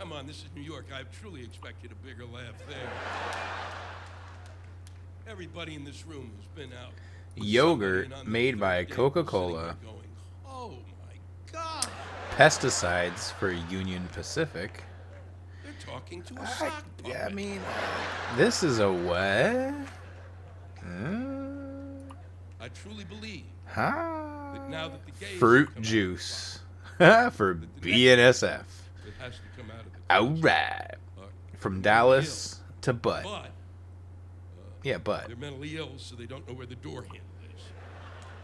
come on, this is New York. I truly expected a bigger laugh there. Everybody in this room has been out. Yogurt made by Coca-Cola. Oh my God. Pesticides for Union Pacific. They're talking to a sock puppet. Yeah, I mean, this is a what? I truly believe Huh? that now that the gays Fruit have come juice out for of the box, BNSF. that has to come out of the All closet right. are From mentally Dallas ill. to Butt. But Yeah, Butt. they're mentally ill, so they don't know where the door handle is.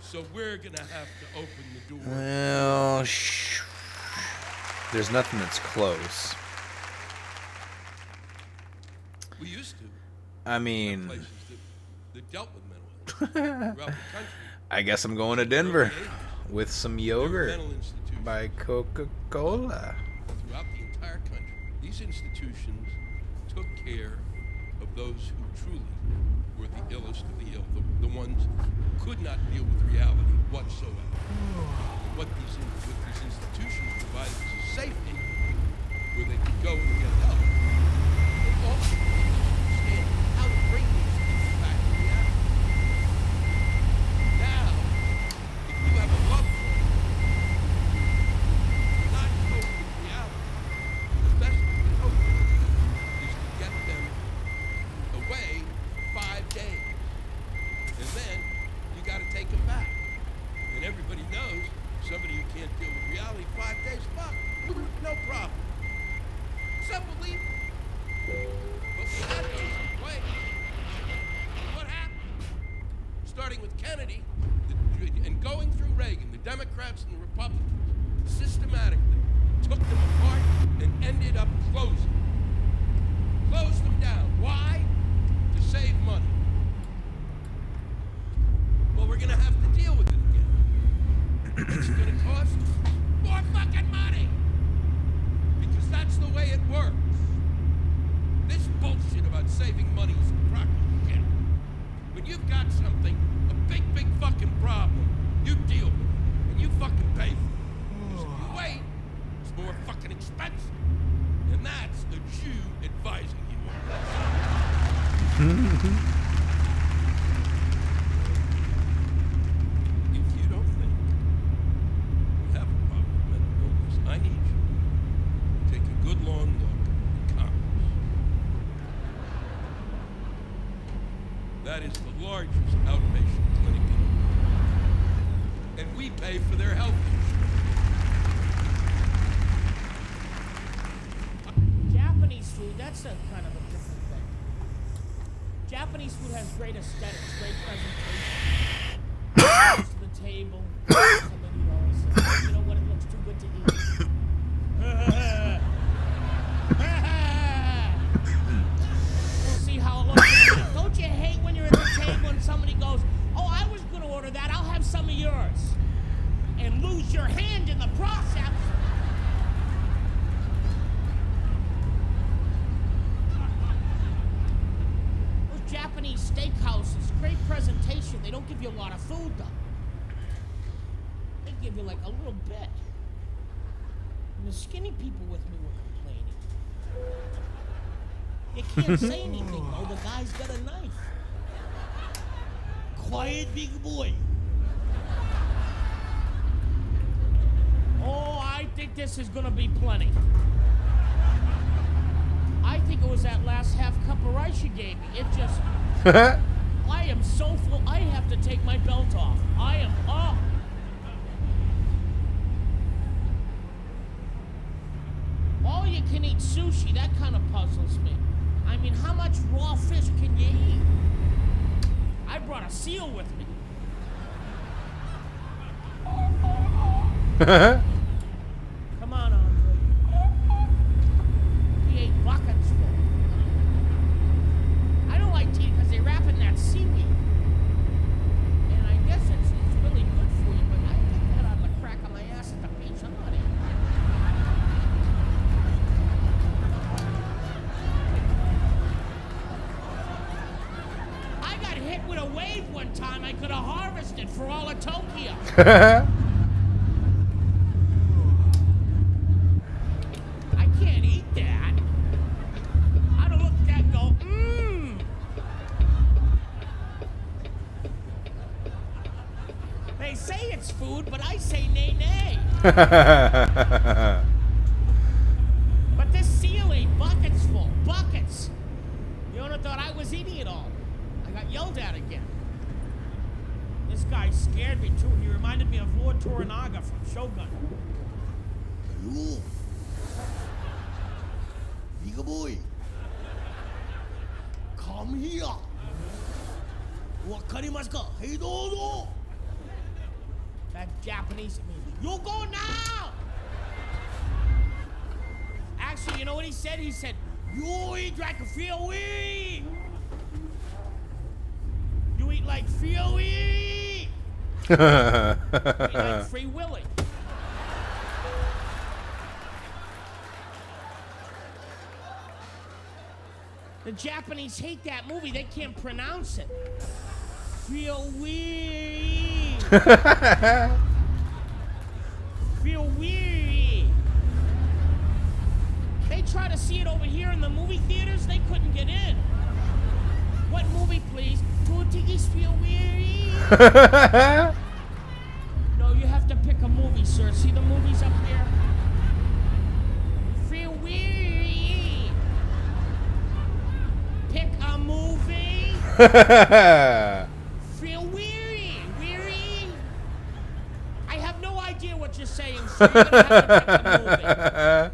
So we're gonna have to open the door. Well, there's nothing that's close. We used to. I mean, Places that dealt with mental illness throughout the country. I guess I'm going to Denver Early 80s. with some There were yogurt mental institutions by Coca-Cola. throughout the entire country. These institutions took care of those who truly were the illest of the ill, the ones who could not deal with reality whatsoever. And what these institutions provided was a safety where they could go and get help. But also understand how to bring these people back to reality. Now, if you have a loved one who not cope with reality, the best you can hope is to get them away for 5 days. And then you got to take them back. And everybody knows somebody who can't deal with reality 5 days, fuck, no problem. It's unbelievable. But we had those in place. What happened? Starting with Kennedy and going through Reagan, the Democrats and the Republicans systematically took them apart and ended up closed them down. Why? To save money. Well, we're going to have to deal with it again. It's going to cost more fucking money. Because that's the way it works. This bullshit about saving money is propaganda. When you've got something, a big, big fucking problem, you deal with it. And you fucking pay for it. Because if you wait, it's more fucking expensive. And that's the Jew advising you on this. If you don't think you have a problem with mental illness, I need you to take a good long look at Congress. That is the largest outpatient clinic in the world. And we pay for their health insurance. Japanese food, that's a kind of a different thing. Japanese food has great aesthetics, great presentation. Comes to the table, and then you always say, you know what, it looks too good to eat. We'll see how it looks. Don't you hate when you're at the table and somebody goes, oh, I was going to order that, I'll have some of yours. And lose your hand in the process. Japanese steakhouses, great presentation. They don't give you a lot of food, though. They give you like a little bit. And the skinny people with me were complaining. You can't say anything, though. The guy's got a knife. Quiet, big boy. Oh, I think this is gonna be plenty. I think it was that last half cup of rice you gave me. It just... I am so full, I have to take my belt off. I am... Oh! All you can eat sushi, that kind of puzzles me. I mean, how much raw fish can you eat? I brought a seal with me. Come on, Andre. He ate buckets full. I don't like tea because they wrap it in that seaweed. And I guess it's really good for you, but I get that on the crack of my ass at the beach. I'm not eating it. I got hit with a wave one time I could have harvested for all of Tokyo. I can't eat that. But this ceiling, buckets full, buckets. The owner thought I was eating it all. I got yelled at again. This guy scared me too. He reminded me of Lord Toranaga from Shogun. Hello. Big boy. Come here. Wakarimasu ka? Hey, dozo. That Japanese means, you go now! Actually, you know what he said? He said, you eat like a Free-Wee! You eat like Free-Wee! You eat like Free Willy. The Japanese hate that movie. They can't pronounce it. Free-Wee! Free-Wee! They try to see it over here in the movie theaters. They couldn't get in. What movie, please? Totigi's Free-Wee! No, you have to pick a movie, sir. See the movies up there? Free-Wee! Pick a movie. Feel weary, weary. I have no idea what you're saying, so you're gonna have to pick a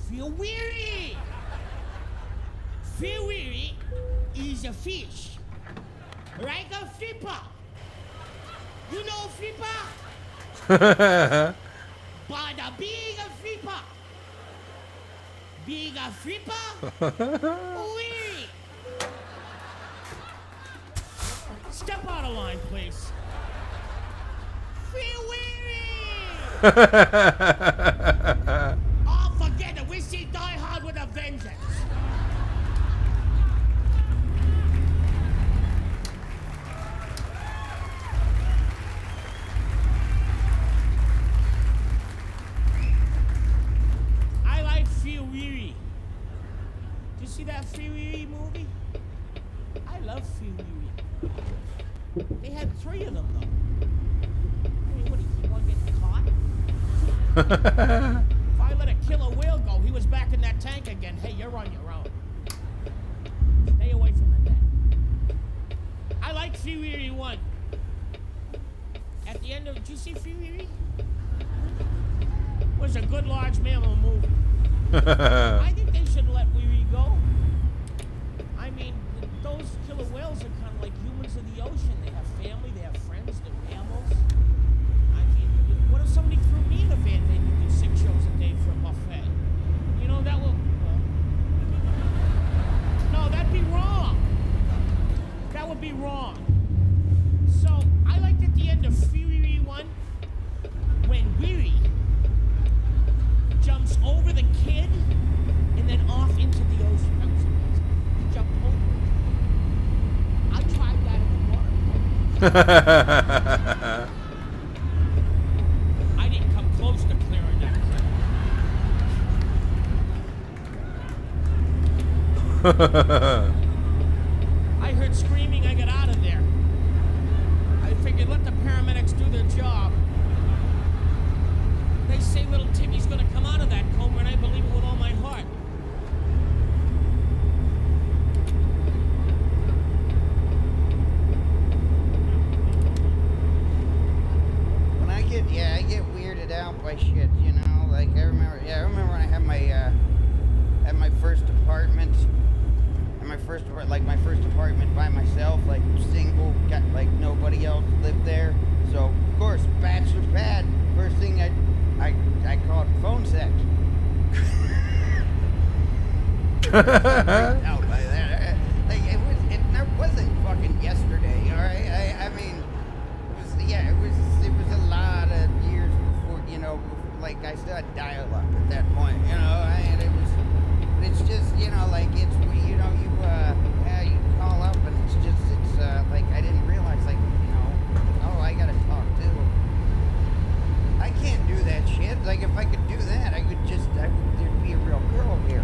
movie. Feel weary. Feel weary is a fish, like a flipper. You know flipper? But a big flipper. Big flipper. Weary. Step out of line, please. Feel weary. Oh, forget it. We see Die Hard with a vengeance. I like Feel Weary. Did you see that Feel Weary movie? I love Feel Weary. They had 3 of them, though. I mean, what, you want to get caught? If I let a killer whale go, he was back in that tank again. Hey, you're on your own. Stay away from the net. I like Fury 1. At the end of, did you see Fury? It was a good large mammal movie. I think they should let Weary go. I mean, those killer whales are kind of like humans of the ocean. They have family, they have friends, they're mammals. I mean, what if somebody threw me in a van they could do 6 shows a day for a buffet? You know, that will... no, that'd be wrong. That would be wrong. So, I liked at the end of Fury 1, when Weary jumps over the kid and then off into the ocean. That was amazing. He jumped over. I tried that in the water. I didn't come close to clearing that. I heard screaming, I got out of there. I figured let the paramedics do their job. They say little Timmy's gonna come out of that coma, and I believe it with all my heart. I get weirded out by shit, you know. Like I remember when I had my first apartment, my first apartment by myself, like single, got like nobody else lived there. So of course, bachelor pad. First thing I called phone sex. Out by that. Like it wasn't fucking yesterday, all right. I mean. It was a lot of years before, you know, like I still had dial-up at that point, you know, and it's just, you know, like it's, you know, you call up and it's like I didn't realize, like, you know, oh, I gotta talk to. I can't do that shit. Like if I could do that, there'd be a real girl here.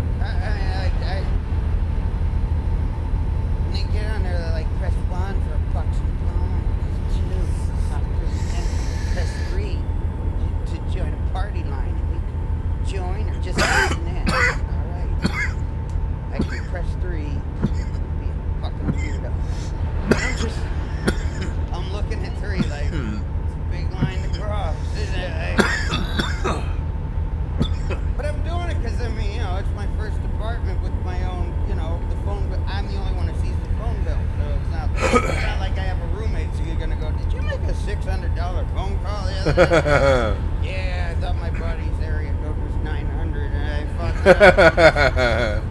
Yeah, I thought my buddy's area code was 900 and I fucked up.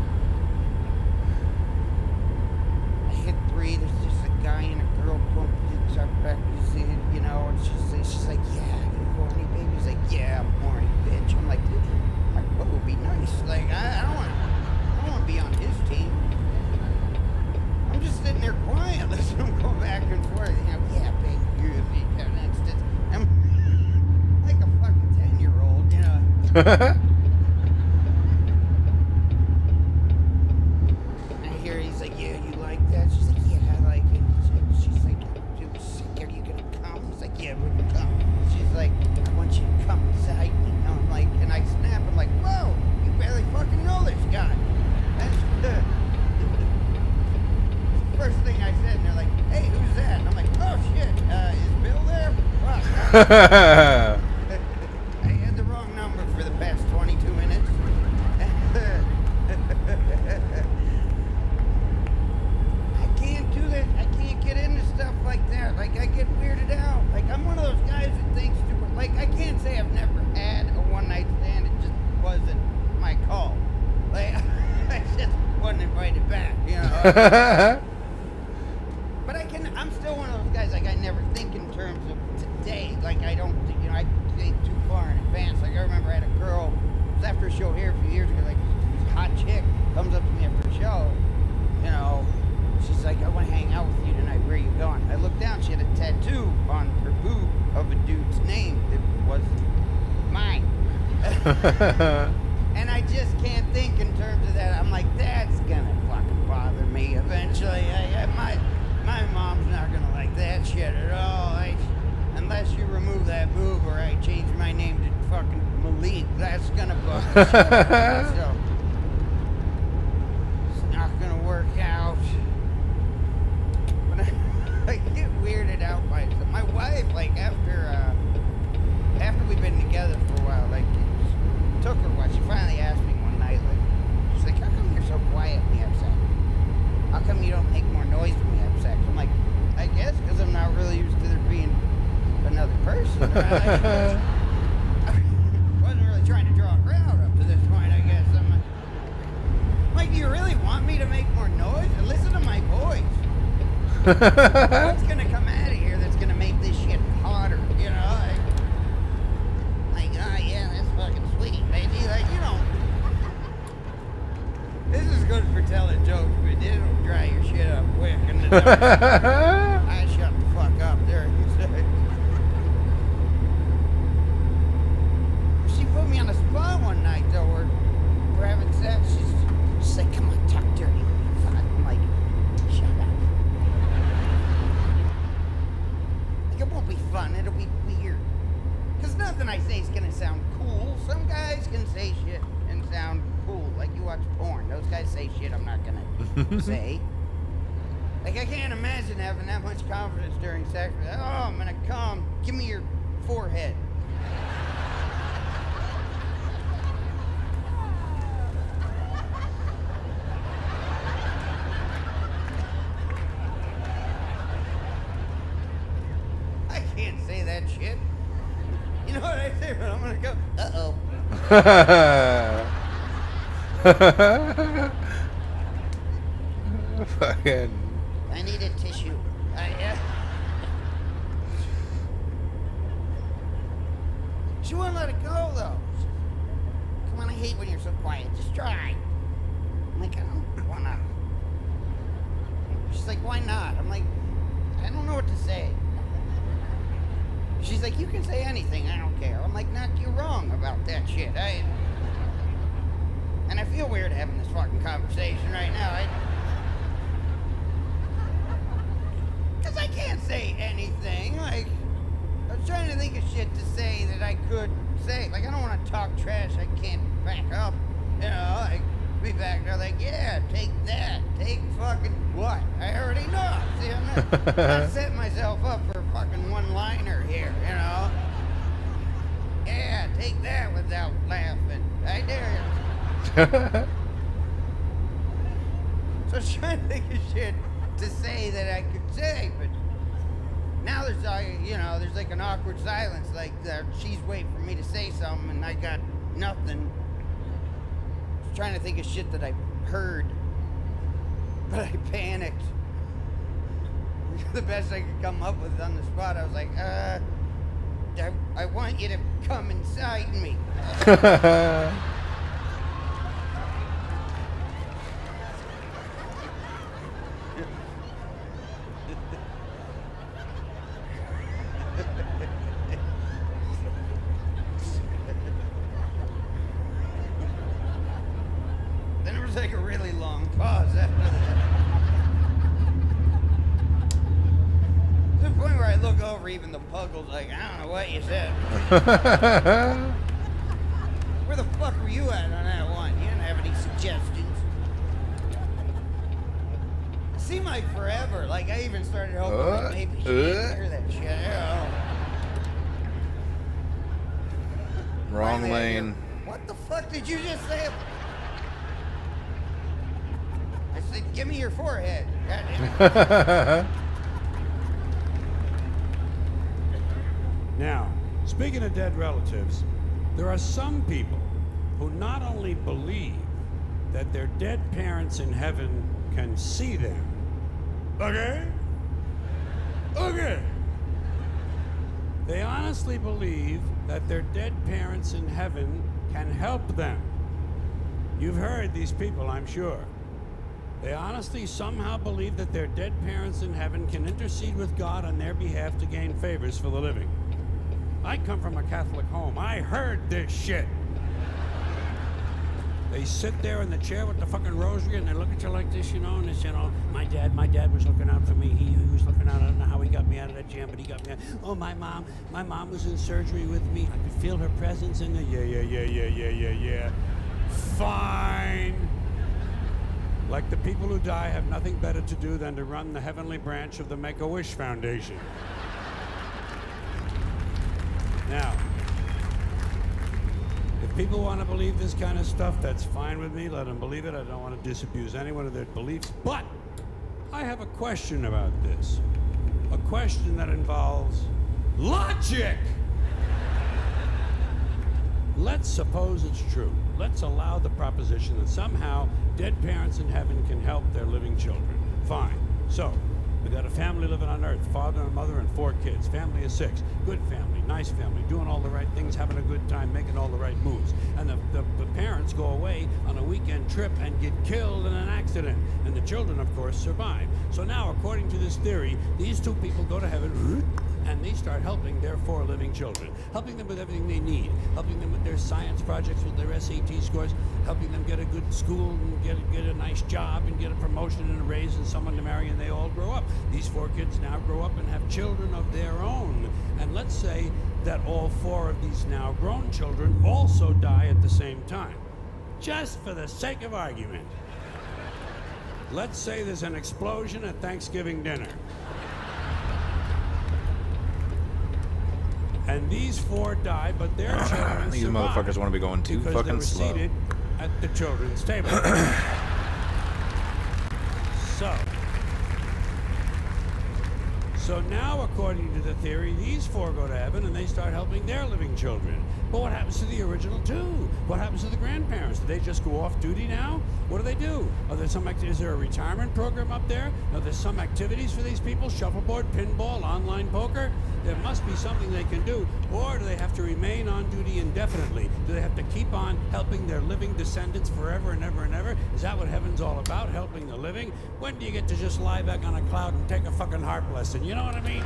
I hit 3, there's just a guy and a girl pulling picks up back, you know, and she's like, yeah, you horny baby? He's like, yeah, I'm horny, bitch. I'm like, dude, what would be nice? Like, I don't want to be on his team. I'm just sitting there quiet, listening to him go back and forth. You know, yeah, baby, you're I'm like a fucking 10-year-old, you know. I hear he's like, yeah, you like that? She's like, yeah, I like it. She's like, dude, are you gonna come? He's like, yeah, we're gonna come. She's like, I want you to come inside me. And I'm like, and I snap. I'm like, whoa, you barely fucking know this guy. That's the first thing I said, and they're like, hey, who's that? And I'm like, oh shit, is Bill there? Fuck. I had the wrong number for the past 22 minutes. I can't do that. I can't get into stuff like that. Like, I get weirded out. Like, I'm one of those guys that thinks too. Like, I can't say I've never had a one-night stand. It just wasn't my call. Like, I just wasn't invited back, you know. But I'm still one of those guys, like, I never think in terms of today. Like, I don't, you know, I think too far in advance. Like, I remember I had a girl, it was after a show here a few years ago, like, this hot chick comes up to me after a show, you know, she's like, I want to hang out with you tonight, where are you going? I looked down, she had a tattoo on her boob of a dude's name that was mine. And I just can't think in terms of that. I'm like, that's gonna fucking bother me eventually. My mom's not gonna like that shit at all. Unless you remove that boob or I change my name to fucking Malik, that's gonna bug the shit out of me. So it's not gonna work out. But I get weirded out by it. My wife, like after we've been together for a while, like it took her a while. She finally asked me one night, like, she's like, how come you're so quiet when you have sex? How come you don't make more noise when you have sex? I'm like, I guess because I'm not really used to there being another person. I wasn't really trying to draw a crowd up to this point, I guess. I'm like, do you really want me to make more noise? Listen to my voice. What's going to come out of here that's going to make this shit hotter, you know? Like, oh yeah, that's fucking sweet, baby. Like, you know, this is good for telling jokes, but it'll dry your shit up quick. And then I shut the fuck up there. She put me on the spot one night, though, where we're having sex. She's like, come on, talk dirty. I'm like, shut up. Like, it won't be fun. It'll be weird. Because nothing I say is going to sound cool. Some guys can say shit and sound cool. Like you watch porn. Those guys say shit I'm not going to say. Like, I can't imagine having that much confidence during sex. Oh, I'm going to come. Give me your forehead. I can't say that shit. You know what I say when I'm going to go? Uh-oh. Fucking. I need a tissue. She wouldn't let it go, though. Come on, I hate when you're so quiet. Just try. I'm like, I don't want to. She's like, why not? I'm like, I don't know what to say. She's like, you can say anything. I don't care. I'm like, not you're wrong about that shit. And I feel weird having this fucking conversation right now. Because I can't say anything. Like, I was trying to think of shit to say that I could say. Like, I don't want to talk trash. I can't back up. You know, like, be back there like, yeah, take that. Take fucking what? I already know. See, I'm not setting myself up for a fucking one-liner here, you know? Yeah, take that without laughing. I dare you. So I was trying to think of shit to say that I could say, but now there's there's like an awkward silence, like she's waiting for me to say something, and I got nothing. Just trying to think of shit that I heard, but I panicked. The best I could come up with on the spot, I was like, I want you to come inside me. Then there was like a really long pause after that. To the point where I look over, even the puggle's like, I don't know what you said. Where the fuck were you at on that one? You didn't have any suggestions. It seemed like forever. Like I even started hoping that maybe she didn't hear that shit. Wrong Finally, I hear, lane. what the fuck did you just say? I said, give me your forehead. God damn it. Now, speaking of dead relatives, there are some people who not only believe that their dead parents in heaven can see them, okay? They honestly believe that their dead parents in heaven can help them. You've heard these people, I'm sure. They honestly somehow believe that their dead parents in heaven can intercede with God on their behalf to gain favors for the living. I come from a Catholic home. I heard this shit. They sit there in the chair with the fucking rosary and they look at you like this, and they say, my dad was looking out for me. He was looking out. I don't know how he got me out of that jam, but he got me out. Oh, my mom was in surgery with me. I could feel her presence in there. Yeah. Fine. Like the people who die have nothing better to do than to run the heavenly branch of the Make-A-Wish Foundation. Now, if people want to believe this kind of stuff, that's fine with me. Let them believe it. I don't want to disabuse anyone of their beliefs. But I have a question about this. A question that involves logic. Let's suppose it's true. Let's allow the proposition that somehow dead parents in heaven can help their living children. Fine. So, we got a family living on earth, father and mother and 4 kids. Family of 6. Good family, nice family, doing all the right things, having a good time, making all the right moves. And the parents go away on a weekend trip and get killed in an accident. And the children, of course, survive. So now, according to this theory, these 2 people go to heaven and they start helping their 4 living children, helping them with everything they need, helping them with their science projects, with their SAT scores, helping them get a good school and get a nice job and get a promotion and a raise and someone to marry, and they all grow up. These 4 kids now grow up and have children of their own. And let's say that all 4 of these now grown children also die at the same time. Just for the sake of argument. Let's say there's an explosion at Thanksgiving dinner. And these 4 die, but their children These survive motherfuckers want to be going too because fucking they were slow. seated at the children's table. So now, according to the theory, these 4 go to heaven and they start helping their living children. But what happens to the original 2? What happens to the grandparents? Do they just go off duty now? What do? Is there a retirement program up there? Are there some activities for these people? Shuffleboard, pinball, online poker? There must be something they can do. Or do they have to remain on duty indefinitely? Do they have to keep on helping their living descendants forever and ever and ever? Is that what heaven's all about, helping the living? When do you get to just lie back on a cloud and take a fucking harp lesson? You know what I mean?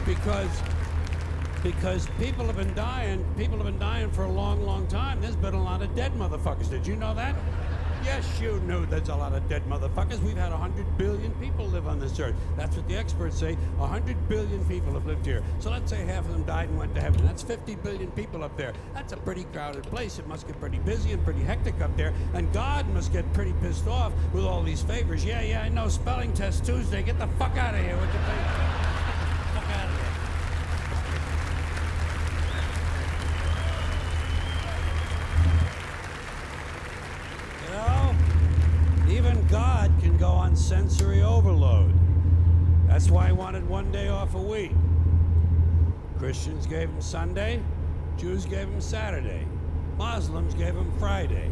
Because people have been dying for a long time. There's been a lot of dead motherfuckers. Did you know that? Yes, you knew there's a lot of dead motherfuckers. We've had 100 billion people live on this earth. That's what the experts say. 100 billion people have lived here. So let's say half of them died and went to heaven. That's 50 billion people up there. That's a pretty crowded place. It must get pretty busy and pretty hectic up there. And God must get pretty pissed off with all these favors. Yeah, I know. Spelling test Tuesday. Get the fuck out of here with your favors. Get the fuck out of here. Even God can go on sensory overload. That's why he wanted 1 day off a week. Christians gave him Sunday, Jews gave him Saturday, Muslims gave him Friday.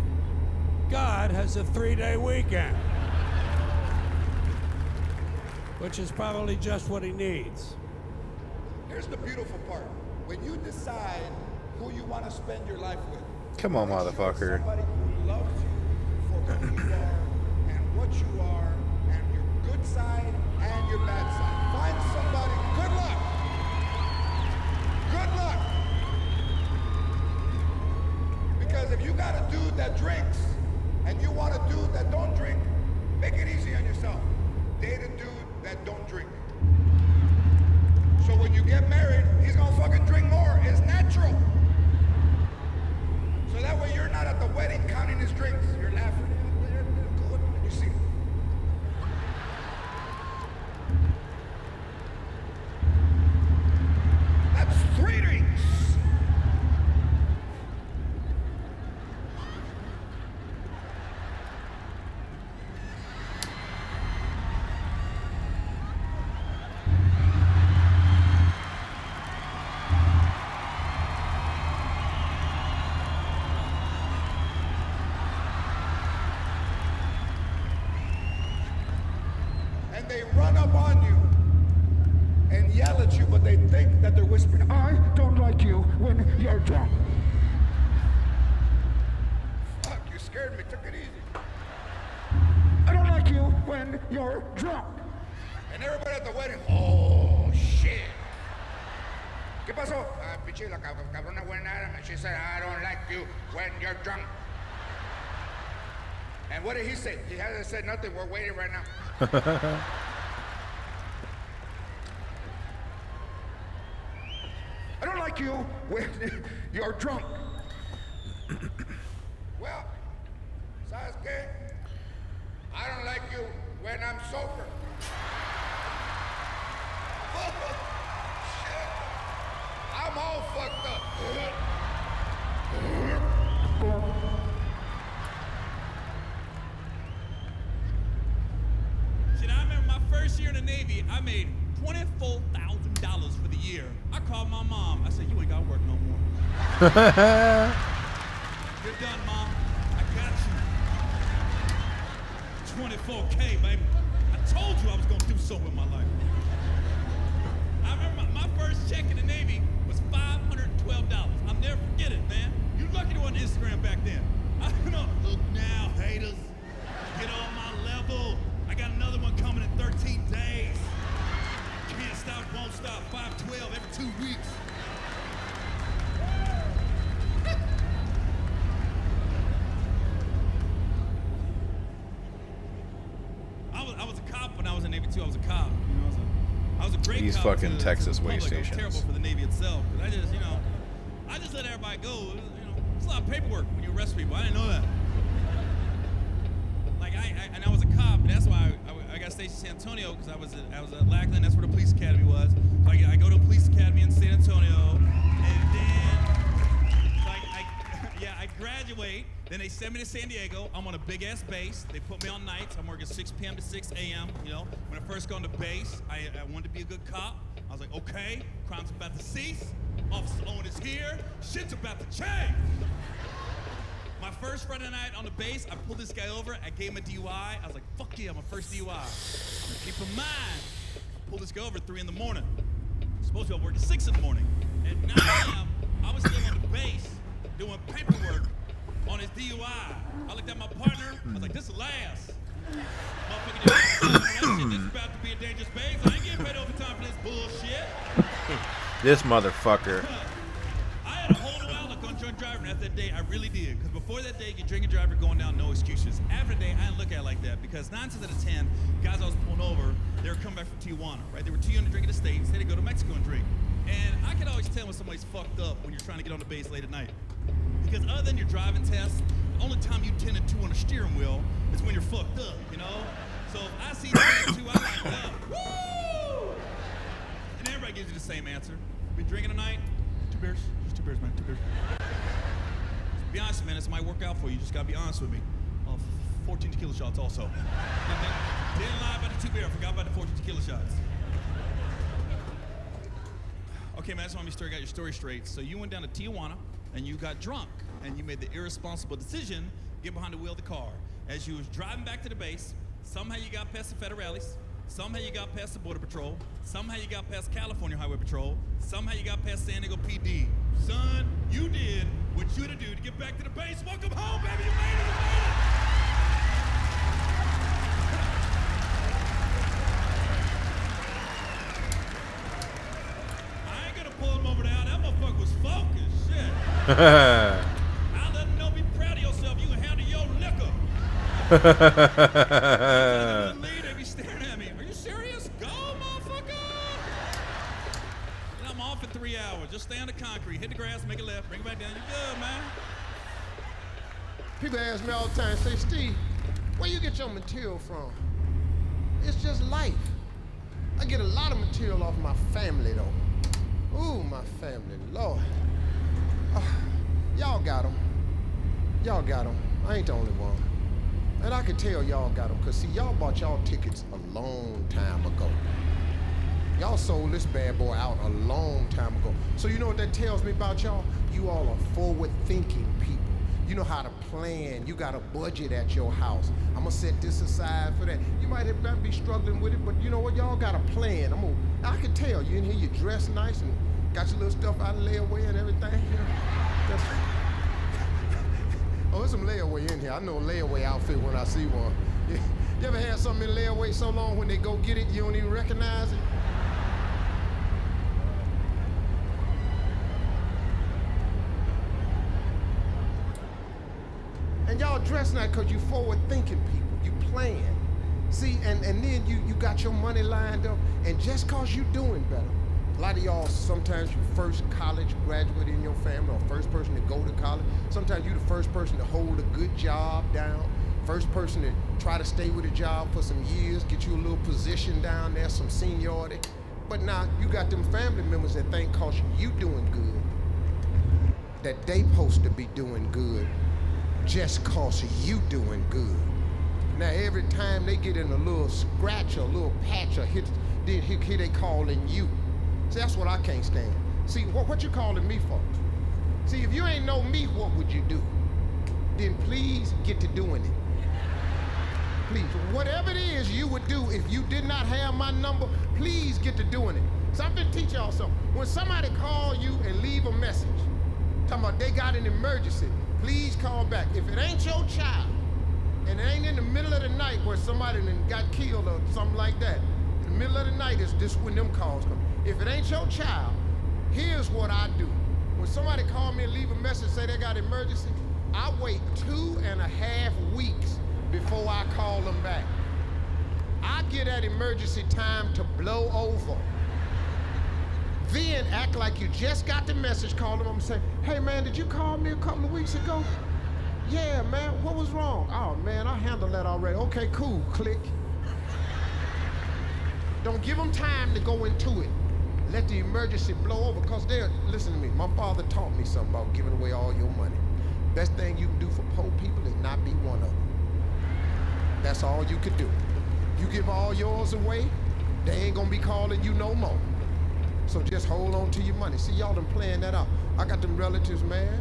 God has a 3-day weekend, which is probably just what he needs. Here's the beautiful part. When you decide who you want to spend your life with, Come on, make sure it's motherfucker. somebody who loves you for who you are and what you are and your good side and your bad side. Find somebody. Good luck. Good luck. Because if you got a dude that drinks and you want a dude that don't drink, make it easy on yourself. Date a dude that don't drink. So when you get married, he's gonna fucking drink more. It's natural. So that way you're not at the wedding counting his drinks. You're laughing. Good. You see. That's 3 drinks. And they run up on you and yell at you, but they think that they're whispering, I don't like you when you're drunk. Fuck, you scared me. Took it easy. I don't like you when you're drunk. And everybody at the wedding, oh, shit. ¿Qué pasó? Pichi, la cabrona buena. She said, I don't like you when you're drunk. And what did he say? He hasn't said nothing. We're waiting right now. I don't like you when you're drunk. Well, ¿sabes qué? I don't like you when I'm sober. Shit. I'm all fucked up. Shit, I remember my first year in the Navy, I made $24,000 for the year. I called my mom. I said, you ain't got to work no more. You're done, Mom. I got you. 24K, baby. I told you I was going to do something with my life. I remember my first check in the Navy was $512. I'll never forget it, man. You lucky to on Instagram back then. I don't know. Look now, haters. Get on my level. I got another one coming in 13 days. Can't stop, won't stop. 512 every 2 weeks. I was a cop when I was in Navy too. I was a cop. You know, I was a great These cop fucking to Texas the way public. I was stations. terrible for the Navy itself. But I just let everybody go. You know, it's a lot of paperwork when you arrest people. I didn't know that. Like I was a cop, and that's why I got stationed in San Antonio because I was at Lackland. That's where the police academy was. So I go to police academy in San Antonio, and then I graduate. Then they send me to San Diego. I'm on a big ass base. They put me on nights. I'm working 6 p.m. to 6 a.m. You know, when I first got on the base, I wanted to be a good cop. I was like, okay, crime's about to cease. Officer Owen is here. Shit's about to change. My first Friday night on the base, I pulled this guy over. I gave him a DUI. I was like, fuck yeah, my first DUI. Now keep in mind, I pulled this guy over at 3 in the morning. Supposed to be working 6 in the morning. At 9 a.m., I was still on the base doing paperwork on his DUI. I looked at my partner. I was like, this will last. Motherfucker, this is about to be a dangerous base. I ain't getting paid overtime for this bullshit. This motherfucker. I had a whole new outlook on drunk driving after that day. I really did. Because before that day, you drink and drive, you're going down, no excuses. After the day, I didn't look at it like that. Because 9 times out of 10, guys I was pulling over, they were coming back from Tijuana, right? They were too young to drink in the States. They had to go to Mexico and drink. And I can always tell when somebody's fucked up when you're trying to get on the base late at night. Because other than your driving test, the only time you 10 and 2 on a steering wheel is when you're fucked up, you know? So if I see 10 and 2, I like that. Woo! And everybody gives you the same answer. Been drinking tonight? 2 beers? Just 2 beers, man. 2 beers. Be honest, man. This might work out for you. You just gotta be honest with me. 14 tequila shots also. Didn't lie about the 2 beer. I forgot about the 14 tequila shots. Okay, man, I just want to got your story straight. So you went down to Tijuana and you got drunk and you made the irresponsible decision, get behind the wheel of the car. As you was driving back to the base, somehow you got past the federales, somehow you got past the Border Patrol, somehow you got past California Highway Patrol, somehow you got past San Diego PD. Son, you did what you had to do to get back to the base. Welcome home, baby, you made it, you made it! I ain't gonna pull him over there. That motherfucker was focused, shit. I'll let him know, be proud of yourself. You can handle your liquor. They be staring at me. Are you serious? Go, motherfucker! And I'm off in 3 hours. Just stay on the concrete, hit the grass, make a left, bring it back down. You good, man? People ask me all the time, say, Steve, where you get your material from? It's just life. I get a lot of material off my family, though. Ooh, my family, Lord. Y'all got them. Y'all got them. I ain't the only one. And I can tell y'all got them, because, see, y'all bought y'all tickets a long time ago. Y'all sold this bad boy out a long time ago. So you know what that tells me about y'all? You all are forward-thinking people. You know how to plan. You got a budget at your house. I'm going to set this aside for that. You might be struggling with it, but you know what? Y'all got a plan. I can tell you in here, you dress nice and got your little stuff out of layaway and everything. You know? Oh, there's some layaway in here. I know a layaway outfit when I see one. You ever had something in layaway so long when they go get it, you don't even recognize it? And y'all dress nice because you forward-thinking people. You plan. See, and then you got your money lined up, and just because you doing better. A lot of y'all, sometimes you first college graduate in your family, or first person to go to college. Sometimes you the first person to hold a good job down, first person to try to stay with a job for some years, get you a little position down there, some seniority. But now you got them family members that think cause you doing good, that they supposed to be doing good just cause you doing good. Now every time they get in a little scratch or a little patch or hit, then here they calling you. See, that's what I can't stand. See, what you calling me for? See, if you ain't know me, what would you do? Then please get to doing it. Please, whatever it is you would do if you did not have my number, please get to doing it. So I'm gonna teach y'all something. When somebody call you and leave a message, talking about they got an emergency, please call back. If it ain't your child, and it ain't in the middle of the night where somebody got killed or something like that, in the middle of the night is this when them calls come. If it ain't your child, here's what I do. When somebody call me and leave a message, say they got emergency, I wait 2.5 weeks before I call them back. I get that emergency time to blow over. Then act like you just got the message, call them and say, hey man, did you call me a couple of weeks ago? Yeah, man, what was wrong? Oh man, I handled that already. Okay, cool, click. Don't give them time to go into it. Let the emergency blow over, because listen to me, my father taught me something about giving away all your money. Best thing you can do for poor people is not be one of them. That's all you could do. You give all yours away, they ain't gonna be calling you no more. So just hold on to your money. See, y'all done playing that out. I got them relatives, man.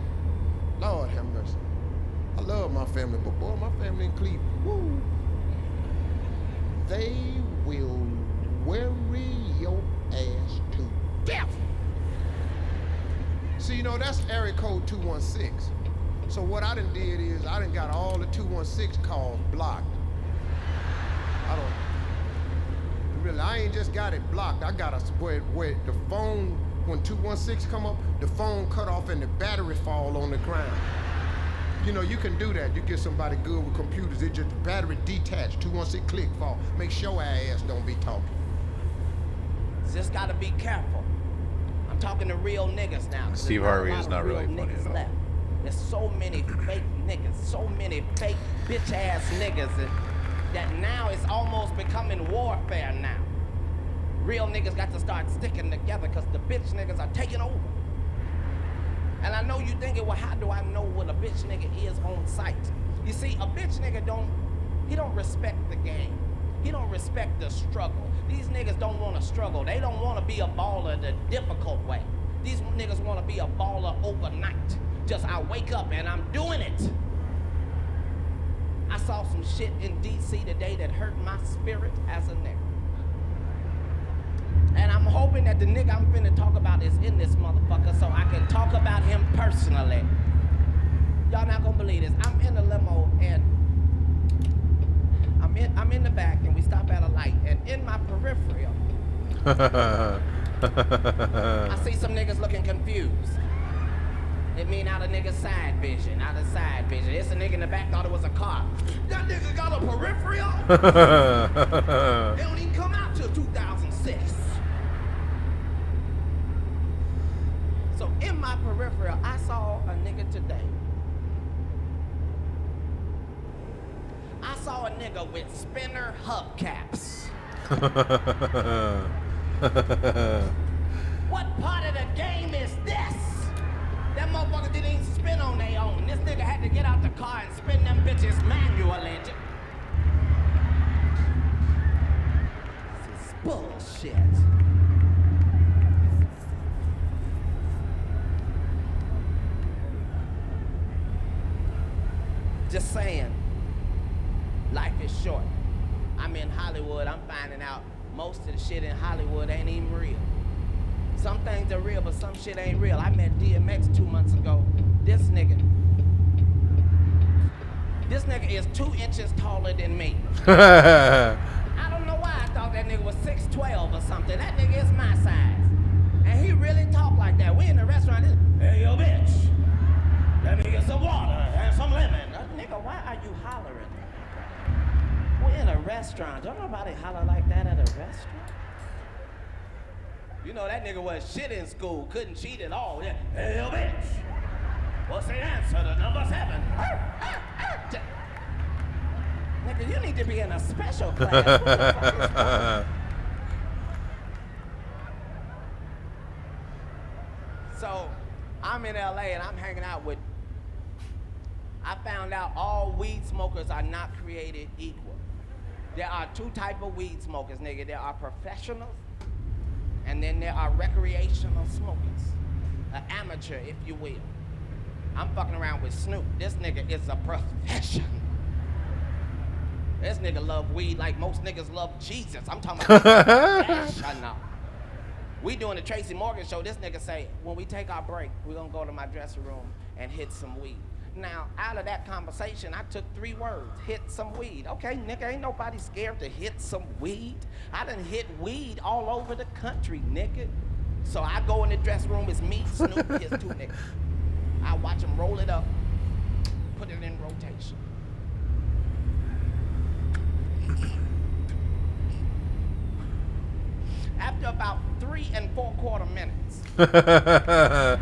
Lord have mercy. I love my family, but boy, my family in Cleveland, woo. They will worry your ass to death. See, you know, that's area code 216. So what I done did is I done got all the 216 calls blocked. I ain't just got it blocked. I got where the phone, when 216 come up, the phone cut off and the battery fall on the ground. You know, you can do that. You get somebody good with computers, it just the battery detached, 216 click fall. Make sure our ass don't be talking. Just gotta be careful. I'm talking to real niggas now. Steve Harvey is not really funny at all. Left. There's so many fake niggas, so many fake bitch-ass niggas that now it's almost becoming warfare now. Real niggas got to start sticking together because the bitch niggas are taking over. And I know you thinking, well, how do I know what a bitch nigga is on sight? You see, a bitch nigga don't respect the game. He don't respect the struggle. These niggas don't want to struggle. They don't want to be a baller the difficult way. These niggas want to be a baller overnight. Just I wake up and I'm doing it. I saw some shit in DC today that hurt my spirit as a nigga. And I'm hoping that the nigga I'm finna talk about is in this motherfucker so I can talk about him personally. Y'all not gonna believe this. I'm in a limo and I'm in the back and we stop at a light and in my peripheral I see some niggas looking confused. It mean out of niggas' side vision, It's a nigga in the back thought it was a car. That nigga got a peripheral? They don't even come out till 2006. So in my peripheral, I saw a nigga today. I saw a nigga with spinner hubcaps. What part of the game is this? That motherfucker didn't even spin on their own. This nigga had to get out the car and spin them bitches manually. This is bullshit. Just saying, life is short. I'm in Hollywood, I'm finding out most of the shit in Hollywood ain't even real. Some things are real, but some shit ain't real. I met DMX 2 months ago. This nigga is 2 inches taller than me. I don't know why I thought that nigga was 6'12" or something. That nigga is my size. And he really talk like that. We in the restaurant, hey, yo, bitch. Let me get some water and some lemon. Nigga, why are you hollering? We're in a restaurant. Don't nobody holler like that at a restaurant. You know that nigga was shit in school, couldn't cheat at all. Yeah. Hey, yo, bitch. What's the answer to number 7? Nigga, you need to be in a special class. Who the fuck is that? So, I'm in LA and I'm hanging out with, I found out all weed smokers are not created equal. There are 2 types of weed smokers, nigga. There are professionals, and then there are recreational smokers. An amateur, if you will. I'm fucking around with Snoop. This nigga is a professional. This nigga love weed like most niggas love Jesus. I'm talking about professional. We doing the Tracy Morgan show. This nigga say, when we take our break, we're gonna go to my dressing room and hit some weed. Now, out of that conversation, I took 3 words, hit some weed. Okay, nigga, ain't nobody scared to hit some weed. I done hit weed all over the country, nigga. So I go in the dressing room, it's me, Snoop, his 2 niggas. I watch them roll it up, put it in rotation. After about 3 4/4 minutes, I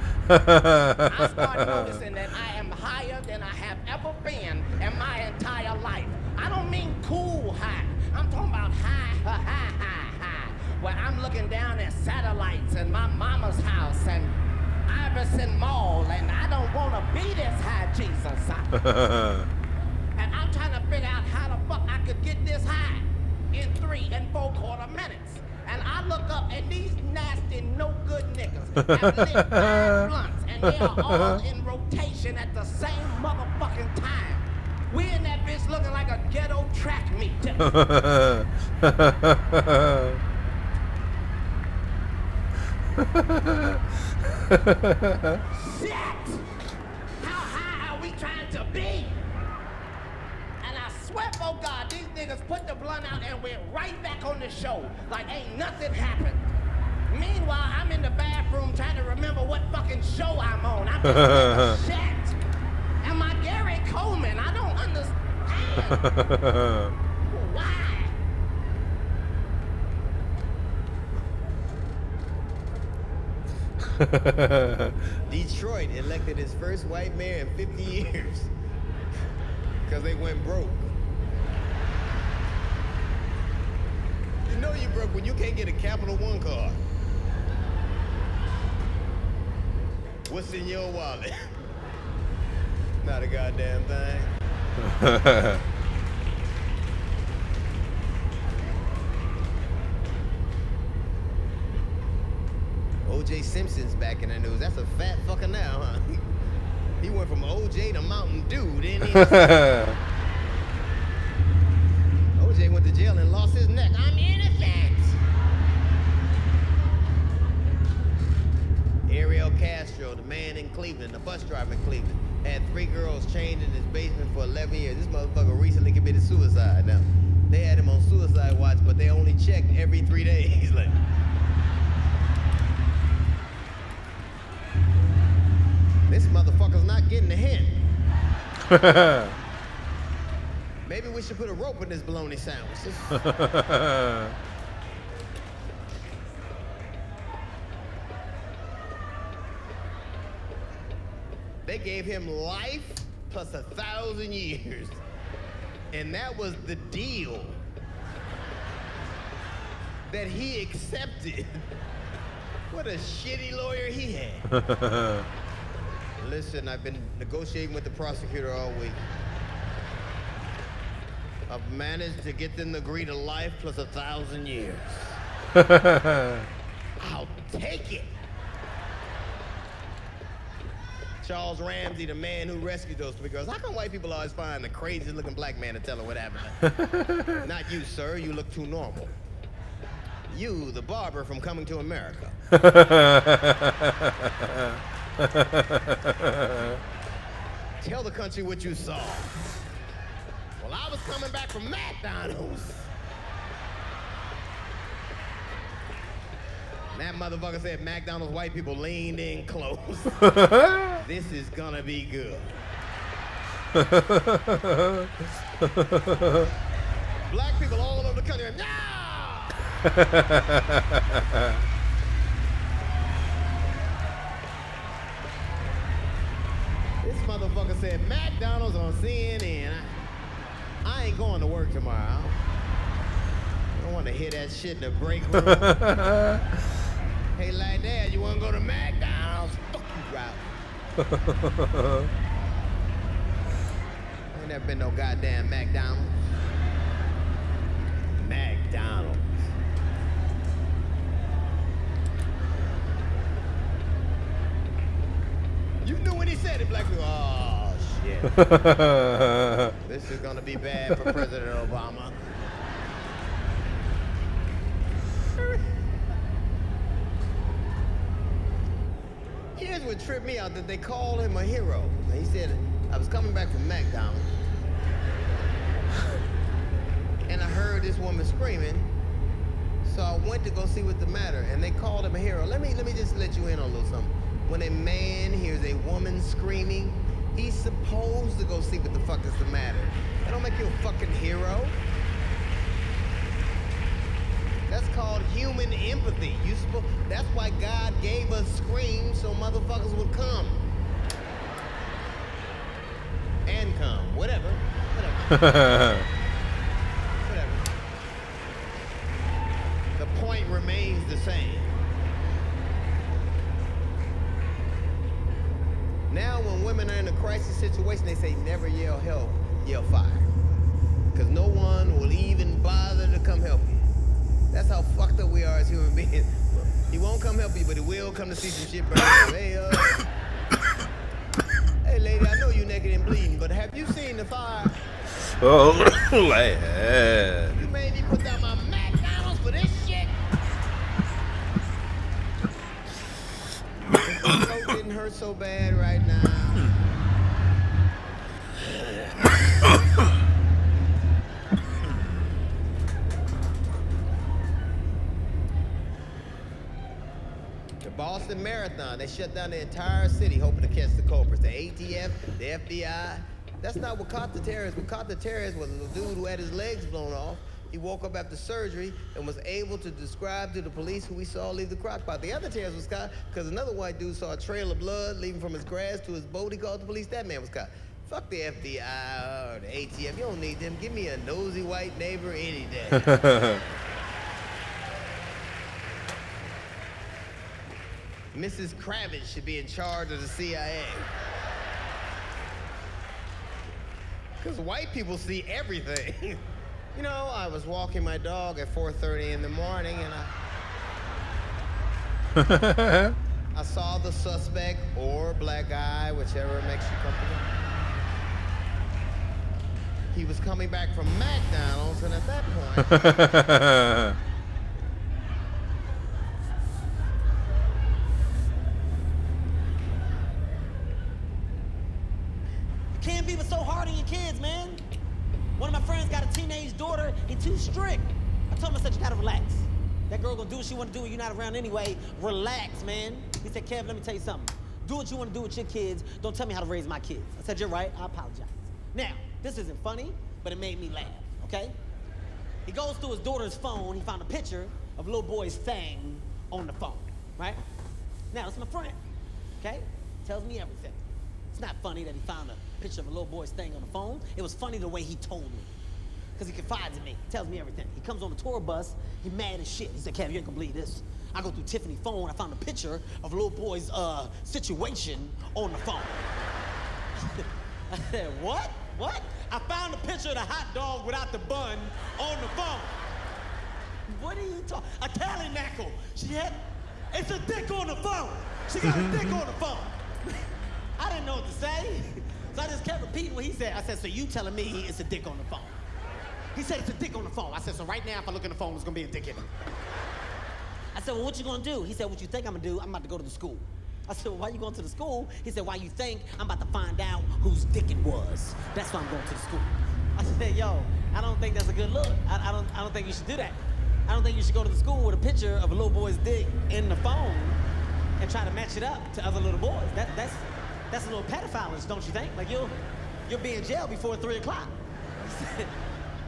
start noticing that I am higher than I have ever been in my entire life. I don't mean cool high. I'm talking about high, where I'm looking down at satellites and my mama's house and Iverson Mall, and I don't want to be this high, Jesus. And I'm trying to figure out how the fuck I could get this high in 3 4/4 minutes. And I look up and these nasty, no good niggas have lit 5 blunts and they are all in rotation at the same motherfucking time. We in that bitch looking like a ghetto track meet. Shit! How high are we trying to be? And I swear, oh God, these niggas put the blunt out and went right back on the show like ain't nothing happened. Meanwhile, I'm in the bathroom trying to remember what fucking show I'm on. I'm just like, shit. Am I Gary Coleman? I don't understand. Why? Detroit elected its first white mayor in 50 years because they went broke. You know you broke when you can't get a Capital One card. What's in your wallet? Not a goddamn thing. O.J. Simpson's back in the news. That's a fat fucker now, huh? He went from O.J. to Mountain Dew, didn't he? O.J. went to jail and lost his neck. I'm innocent! Ariel Castro, the man in Cleveland, the bus driver in Cleveland, had 3 girls chained in his basement for 11 years. This motherfucker recently committed suicide. Now, they had him on suicide watch, but they only checked every 3 days. Like, this motherfucker's not getting the hint. Maybe we should put a rope in this bologna sandwich. They gave him life plus 1,000 years. And that was the deal that he accepted. What a shitty lawyer he had. Listen, I've been negotiating with the prosecutor all week. I've managed to get them to agree to life plus 1,000 years. I'll take it. Charles Ramsey, the man who rescued those 3 girls. How come white people always find the craziest looking black man to tell them what happened? Not you, sir. You look too normal. You, the barber from Coming to America. Tell the country what you saw. Well, I was coming back from McDonald's. That motherfucker said McDonald's white people leaned in close. This is gonna be good. Black people all over the country, no! This motherfucker said McDonald's on CNN. I ain't going to work tomorrow. I don't want to hear that shit in the break room. Hey, like that, you want to go to McDonald's? Fuck you, Ralph. Ain't never been no goddamn McDonald's. McDonald's. You knew when he said it, black people. Oh, shit. This is gonna be bad for President Obama. Here's what tripped me out, that they called him a hero. He said, I was coming back from McDonald's, and I heard this woman screaming, so I went to go see what the matter, and they called him a hero. Let me just let you in on a little something. When a man hears a woman screaming, he's supposed to go see what the fuck is the matter. That don't make you a fucking hero. That's called human empathy. That's why God gave us screams so motherfuckers would come. And come. Whatever. Whatever. The point remains the same. Now when women are in a crisis situation, they say never yell help, yell fire. Because no one will even bother to come help you. That's how fucked up we are as human beings. He won't come help you, but he will come to see some shit burn up. Hey, lady, I know you naked and bleeding, but have you seen the fire? Oh, lad. You made me put down my McDonald's for this shit? If the throat didn't hurt so bad right now. Boston Marathon, they shut down the entire city hoping to catch the culprits. The ATF, the FBI. That's not what caught the terrorists. What caught the terrorists was a dude who had his legs blown off. He woke up after surgery and was able to describe to the police who we saw leave the crock pot. The other terrorist was caught because another white dude saw a trail of blood leaving from his grass to his boat. He called the police. That man was caught. Fuck the FBI or the ATF. You don't need them. Give me a nosy white neighbor any day. Mrs. Kravitz should be in charge of the CIA. Because white people see everything. You know, I was walking my dog at 4:30 in the morning, and I saw the suspect or black guy, whichever makes you comfortable. He was coming back from McDonald's, and at that point, You can't be so hard on your kids, man. One of my friends got a teenage daughter. He's too strict. I told him, I said, you gotta relax. That girl gonna do what she wanna do when you're not around anyway. Relax, man. He said, Kev, let me tell you something. Do what you wanna do with your kids. Don't tell me how to raise my kids. I said, you're right, I apologize. Now, this isn't funny, but it made me laugh, okay? He goes through his daughter's phone. He found a picture of little boy's thing on the phone, right? Now, it's my friend, okay? Tells me everything. It's not funny that he found a picture of a little boy's thing on the phone. It was funny the way he told me. Because he confides in me. He tells me everything. He comes on the tour bus. He mad as shit. He said, Kev, you ain't gonna believe this. I go through Tiffany's phone. I found a picture of a little boy's situation on the phone. I said, what? What? I found a picture of the hot dog without the bun on the phone. What are you talking? A tabernacle. It's a dick on the phone. She got a dick on the phone. I didn't know what to say. So I just kept repeating what he said. I said, so you telling me it's a dick on the phone? He said, it's a dick on the phone. I said, so right now, if I look in the phone, there's gonna be a dick in it. I said, well, what you gonna do? He said, what you think I'm gonna do? I'm about to go to the school. I said, well, why you going to the school? He said, why you think I'm about to find out whose dick it was? That's why I'm going to the school. I said, yo, I don't think that's a good look. I don't think you should do that. I don't think you should go to the school with a picture of a little boy's dick in the phone and try to match it up to other little boys. That's a little pedophile-ish, don't you think? Like, you'll be in jail before 3 o'clock.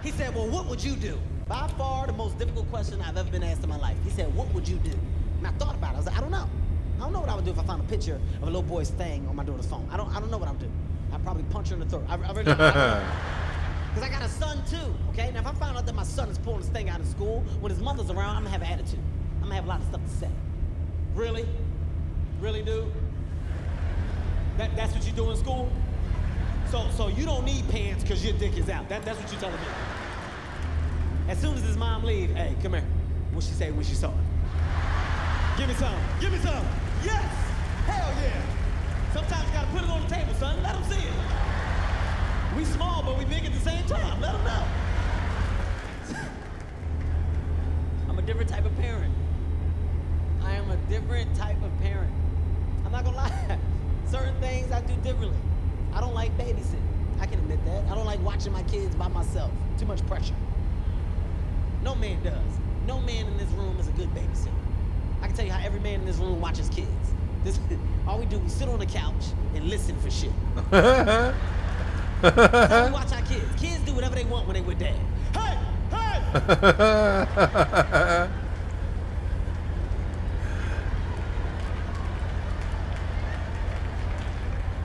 He said, well, what would you do? By far the most difficult question I've ever been asked in my life. He said, what would you do? And I thought about it. I was like, I don't know. I don't know what I would do if I found a picture of a little boy's thing on my daughter's phone. I don't know what I would do. I'd probably punch her in the throat. I really don't know. Because I got a son too, okay? Now if I find out that my son is pulling this thing out of school, when his mother's around, I'm gonna have an attitude. I'm gonna have a lot of stuff to say. Really? Really, dude? That's what you do in school? So you don't need pants because your dick is out. That's what you're telling me. As soon as his mom leaves, hey, come here. What'd she say when she saw it? Give me some. Give me some. Yes! Hell yeah! Sometimes you gotta put it on the table, son. Let them see it. We small, but we big at the same time. Let them know. I'm a different type of parent. I am a different type of parent. I'm not gonna lie. Certain things I do differently. I don't like babysitting. I can admit that. I don't like watching my kids by myself. Too much pressure. No man does. No man in this room is a good babysitter. I can tell you how every man in this room watches kids. All we do is sit on the couch and listen for shit. That's how we watch our kids. Kids do whatever they want when they with dad. Hey! Hey!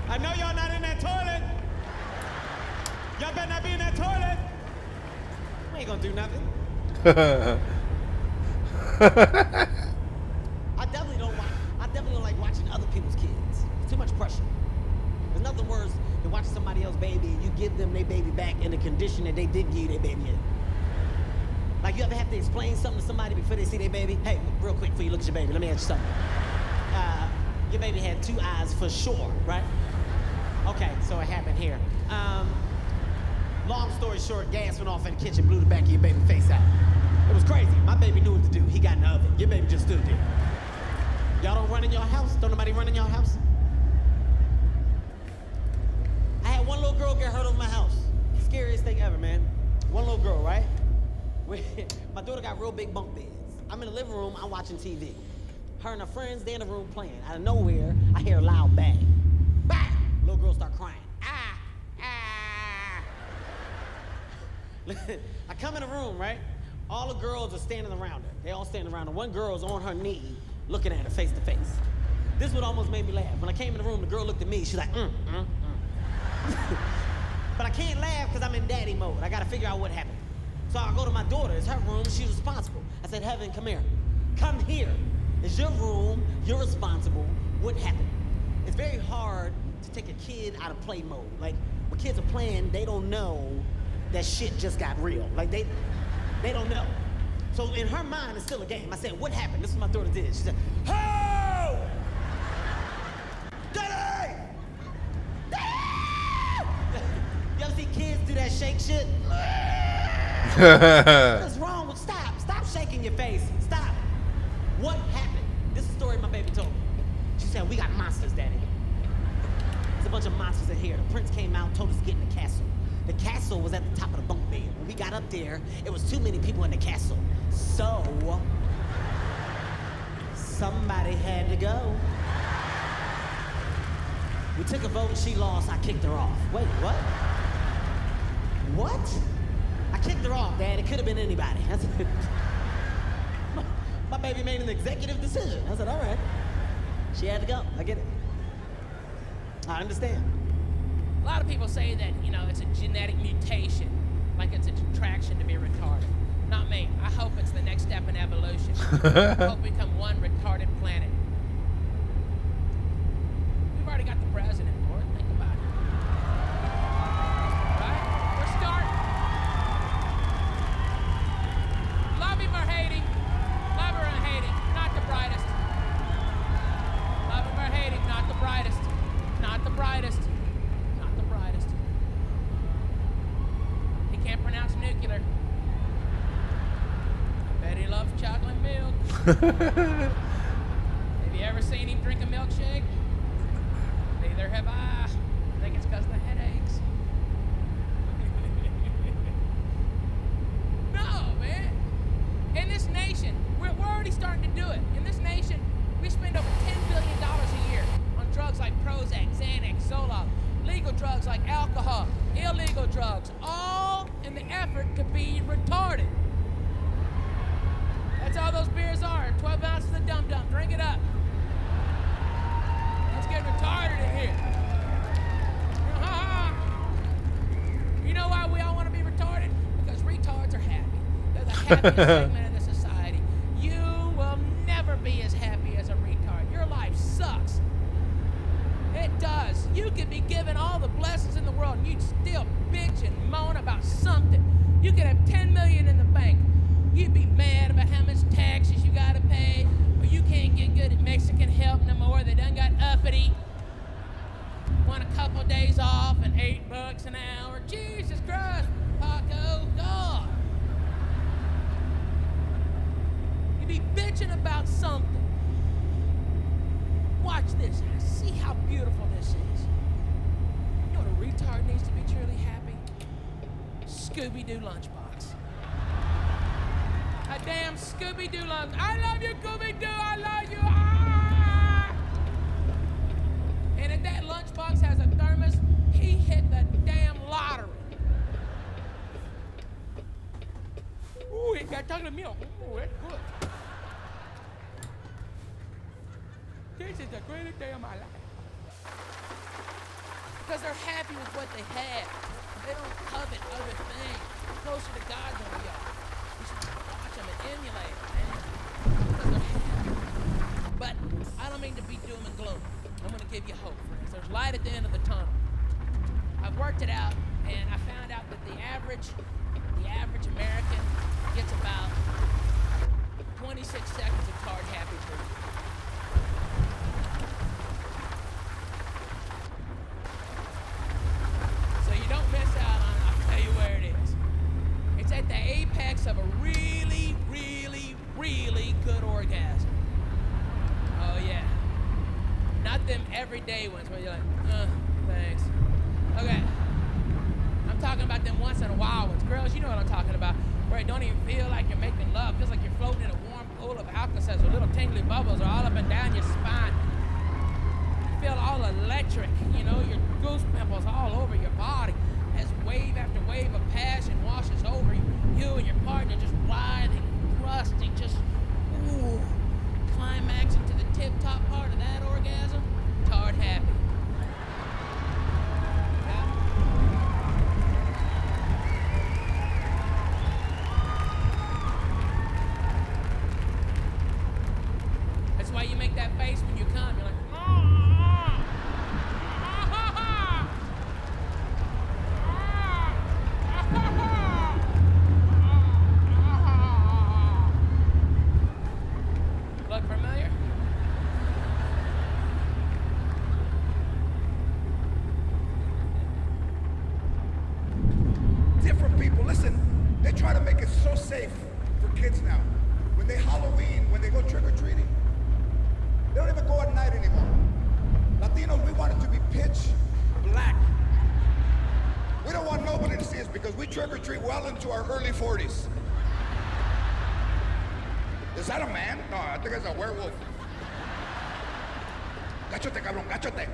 I know y'all not in that toilet. Y'all better not be in that toilet. We ain't gonna do nothing. I definitely don't like watching other people's kids. It's too much pressure. There's nothing worse than watching somebody else's baby and you give them their baby back in the condition that they didn't give you their baby in. Like, you ever have to explain something to somebody before they see their baby? Hey, real quick before you look at your baby, let me ask you something. Your baby had 2 eyes for sure, right? Okay, so it happened here. Long story short, gas went off in the kitchen, blew the back of your baby face out. It was crazy. My baby knew what to do. He got in the oven. Your baby just stood there. Y'all don't run in your house? Don't nobody run in your house? I had one little girl get hurt over my house. Scariest thing ever, man. One little girl, right? My daughter got real big bunk beds. I'm in the living room, I'm watching TV. Her and her friends, they in the room playing. Out of nowhere, I hear a loud bang. Bang! Little girl start crying. Ah! Ah! I come in the room, right? All the girls are standing around her. They all standing around her. One girl's on her knee, looking at her face to face. This would almost made me laugh. When I came in the room, the girl looked at me. She's like, But I can't laugh because I'm in daddy mode. I gotta figure out what happened. So I go to my daughter. It's her room. She's responsible. I said, Heaven, come here. Come here. It's your room. You're responsible. What happened? It's very hard to take a kid out of play mode. Like, when kids are playing, they don't know that shit just got real. Like, they don't know. So in her mind, it's still a game. I said, what happened? This is what my daughter did. She said, hey! shit. What's wrong with Stop shaking your face. Stop. What happened? This is the story my baby told me. She said, we got monsters, Daddy. There's a bunch of monsters in here. The prince came out, told us to get in the castle. The castle was at the top of the bunk bed. When we got up there, it was too many people in the castle. So, somebody had to go. We took a vote and she lost. I kicked her off. Wait, what? What? I kicked her off, Dad. It could have been anybody. My baby made an executive decision. I said, all right. She had to go. I get it. I understand. A lot of people say that, it's a genetic mutation, like it's a detraction to be retarded. Not me. I hope it's the next step in evolution. I hope we become one retarded planet. We've already got the president for it. Think about it. Right? We're starting. Love him or hate him. Love her or hate him. Not the brightest. Love him or hate him. Not the brightest. Not the brightest. Not the brightest. He can't pronounce nuclear. I bet he loves chocolate milk. Have you ever seen him drink a milkshake? Neither have I. I think it's because of the headaches. No, man. In this nation, we're already starting to do it. In this nation, we spend over $10 billion a year on drugs like Prozac, Xanax, Zoloft, legal drugs like alcohol, illegal drugs, all in the effort to be retarded. That's all those beers are. 12 ounces of dum-dum. Drink it up. Let's get retarded in here. You know why we all want to be retarded? Because retards are happy. They're the happiest segment of the society. You will never be as happy as a retard. Your life sucks. It does. You could be given all the blessings in the world and you'd still bitch and moan about something. You could have $10 million in the bank. You'd be mad about how much taxes you gotta pay, or you can't get good at Mexican help no more. They done got uppity. Want a couple days off and $8 an hour. Jesus Christ, Paco, God. You'd be bitching about something. Watch this. See how beautiful this is. You know what a retard needs to be truly happy? Scooby-Doo lunchbox. A damn Scooby-Doo lunch. I love you, Scooby-Doo. I love you. Ah! And if that lunchbox has a thermos, he hit the damn lottery. Ooh, it got chocolate milk. Ooh, that's good. This is the greatest day of my life. Because they're happy with what they have. They don't covet other things. They're closer to God than we are. We should watch them and emulate them, man. Because they're happy. But I don't mean to be doom and gloom. I'm going to give you hope, friends. There's light at the end of the tunnel. I've worked it out, and I found out that the average American gets about 26 seconds of tard happy treatment. So you don't miss out on it. I'll tell you where it is. It's at the apex of a really, really, really good orgasm. Oh, yeah. Not them everyday ones where you're like, thanks. Okay. I'm talking about them once in a while ones. Girls, you know what I'm talking about. Where it don't even feel like you're making love. It feels like you're floating in a warm pool of Alka-Seltzer where little tingly bubbles are all up and down your spine. You feel all electric, you know, your goose pimples all over your body as wave after wave of passion washes over you. You and your partner just writhing, thrusting, just, ooh, climaxing to the tip-top part of that orgasm. Tard happy. That's why you make that face when you come. You're like, so safe for kids now. When they Halloween, when they go trick-or-treating, they don't even go at night anymore. Latinos, we want it to be pitch black. We don't want nobody to see us because we trick-or-treat well into our early 40s. Is that a man? No, I think it's a werewolf. Gachote, cabrón, gachote.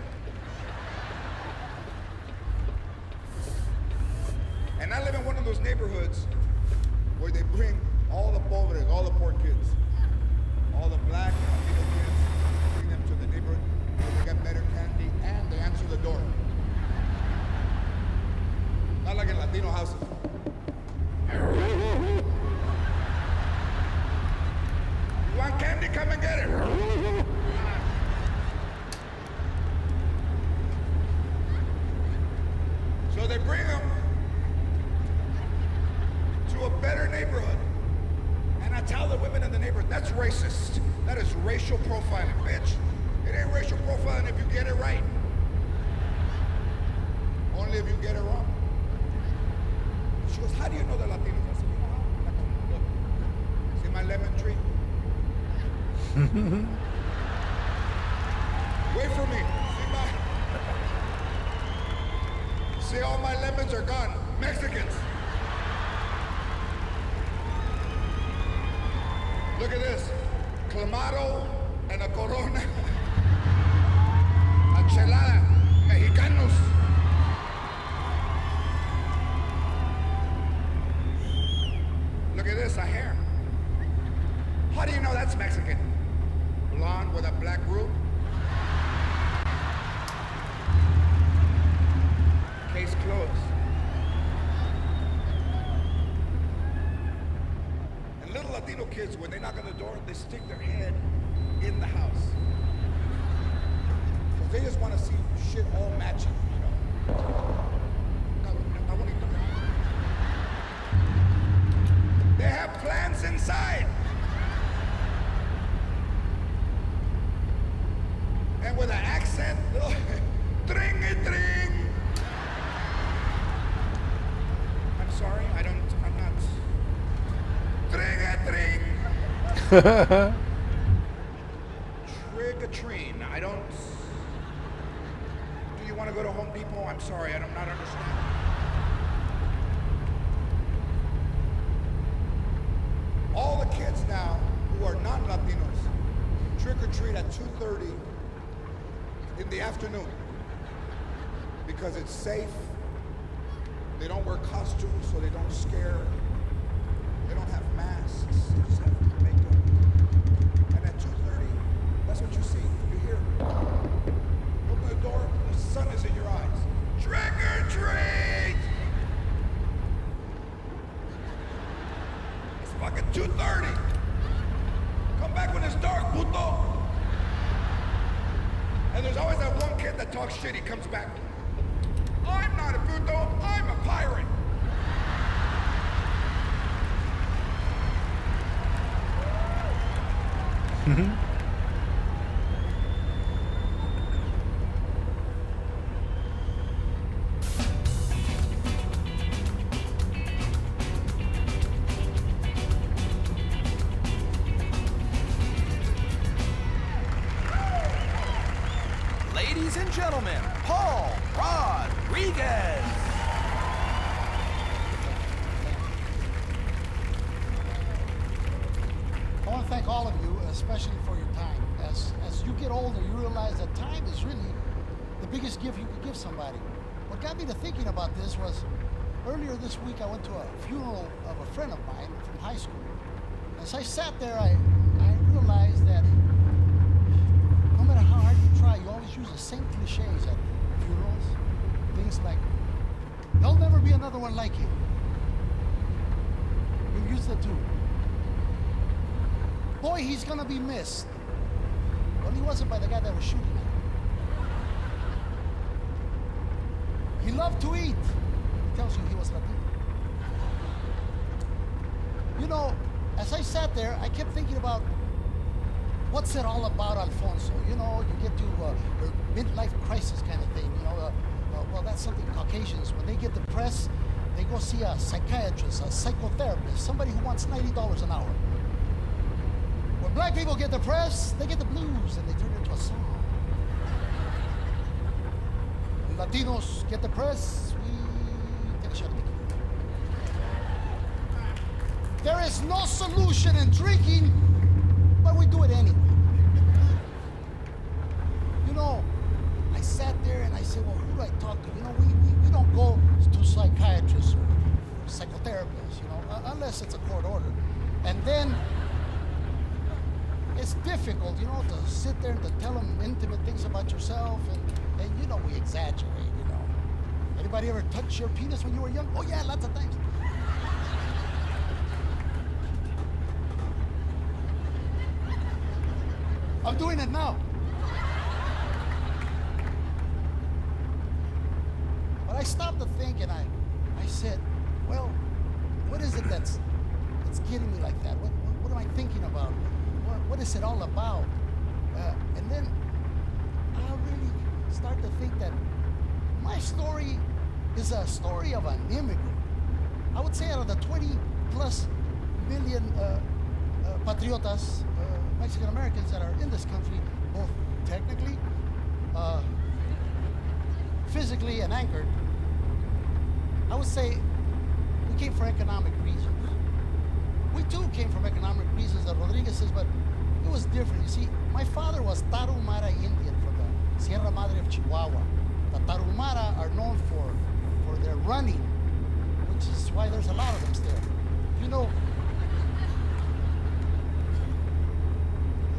And I live in one of those neighborhoods where they bring all the pobres, all the poor kids, all the black and Latino kids, bring them to the neighborhood where they get better candy and they answer the door. Not like in Latino houses. You want candy? Come and get it. So they bring them to a better neighborhood. And I tell the women in the neighborhood, that's racist. That is racial profiling, bitch. It ain't racial profiling if you get it right. Only if you get it wrong. She goes, how do you know the Latinos? I said, you know how? Look, see my lemon tree? Wait for me. See all my lemons are gone. Mexicans. Look at this. Clamato and a Corona. A chelada. Mexicanos. Look at this, a hair. How do you know that's Mexican? Blonde with a black root. Case closed. And little Latino kids, when they knock on the door, they stick their head in the house. Because they just want to see shit all matching, you know. They have plans inside. And with an accent, tring-a-tring. I'm sorry, I'm not. Tring-a-tring. Trick-a-treen, I don't. Do you want to go to Home Depot? I'm sorry, I'm not understanding. All the kids now who are non-Latinos trick-or-treat at 2:30 in the afternoon because it's safe. They don't wear costumes so they don't scare. They don't have masks. They just have makeup. And at 2:30, that's what you see. You hear. Open the door, the sun is in your eyes. Trick-or-treat! It's fucking 2:30. Come back when it's dark, puto. And there's always that one kid that talks shit, he comes back. I'm not a puto, I'm a pirate. Ladies and gentlemen, Paul Rodriguez. I want to thank all of you, especially for your time. As you get older, you realize that time is really the biggest gift you could give somebody. What got me to thinking about this was earlier this week I went to a funeral of a friend of mine from high school. As I sat there, I realized that no matter how hard you try, you always use the same cliches at funerals. Things like, there'll never be another one like you. You used it too. Boy, he's gonna be missed. Well, he wasn't by the guy that was shooting him. He loved to eat. He tells you he was Latino. You know, as I sat there, I kept thinking about what's it all about, Alfonso? You know, you get to a midlife crisis kind of thing. You know, well, that's something Caucasians, when they get depressed, they go see a psychiatrist, a psychotherapist, somebody who wants $90 an hour. When black people get depressed, they get the blues and they turn it into a song. When Latinos get depressed, we take a shot of tequila. There is no solution in drinking, but we do it anyway. You know, I sat there and I said, well, who do I talk to? You know, we don't go to psychiatrists or psychotherapists, you know, unless it's a court order. And then it's difficult, you know, to sit there and to tell them intimate things about yourself. And you know, we exaggerate, you know. Anybody ever touch your penis when you were young? Oh, yeah, lots of times. I'm doing it now. But I stopped to think and I said, well, what is it that's getting me like that? What am I thinking about? What is it all about? And then I really start to think that my story is a story of an immigrant. I would say out of the 20 plus million patriotas, Mexican Americans that are in this country, both technically, physically, and anchored, I would say we came for economic reasons. We too came from economic reasons, that Rodriguez says, but it was different. You see, my father was Tarahumara Indian from the Sierra Madre of Chihuahua. The Tarahumara are known for their running, which is why there's a lot of them still. You know,